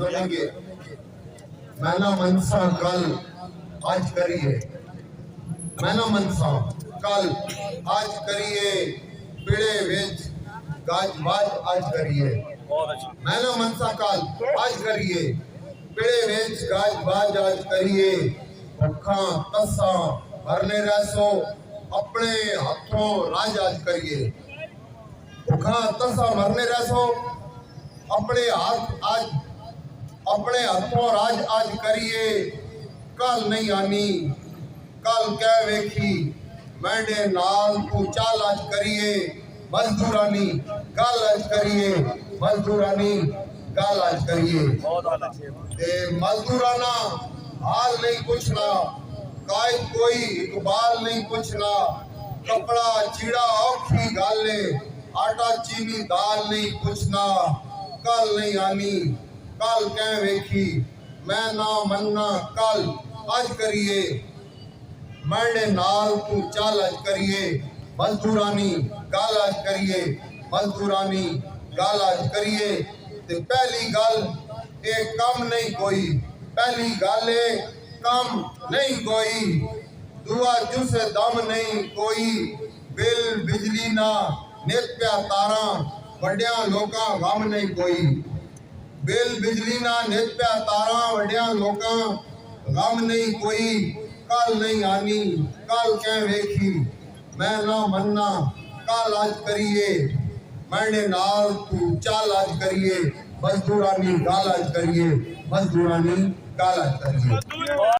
सुनेंगे। मैना मनसा कल आज करिए, मैना मनसा कल आज करिए, पिड़े विच गाजबाज आज करिए। मैना मनसा कल आज करिए, पिड़े विच गाजबाज आज करिए। भुखा तसा भरने रसो, अपने हाथों राज आज करिए। भुखा तसा भरने रसो, अपने हाथों राज आज करिए। कल नहीं आनी कल कह वेखी, मैंने नाल तू चाल आज करिए। मजदूरानी गल आज करिए, मजदूरानी गल आज करिए। मजदूराना हाल नहीं पूछना, कायद कोई इकबाल नहीं पूछना। कपड़ा चीड़ा औखी गाले, आटा चीनी दाल नहीं पूछना। कल नहीं आनी कल कह वेखी, मैं ना मन्ना कल आज करिए। मैंने नाल तू चाल आज करिए। मजदूरानी गाल आज करिए, मजदूरानी गाल आज करिए। ते पहली गल ए कम नहीं कोई, पहली गल ए कम नहीं कोई। दुआ जुसे दम नहीं कोई, बिल बिजली ना नित प्या तारा, वड्या लोका गम नहीं कोई। बिल बिजली ना नित प्या तारा, वड्या लोका गम नहीं कोई। कल नहीं आनी कल कह वेखी, मैं ना मन्ना कल आज करिए। मैंने नाल तू चाल आज करिए। मजदूरानी गाल आज करिए, मजदूरानी गाल आज करिए।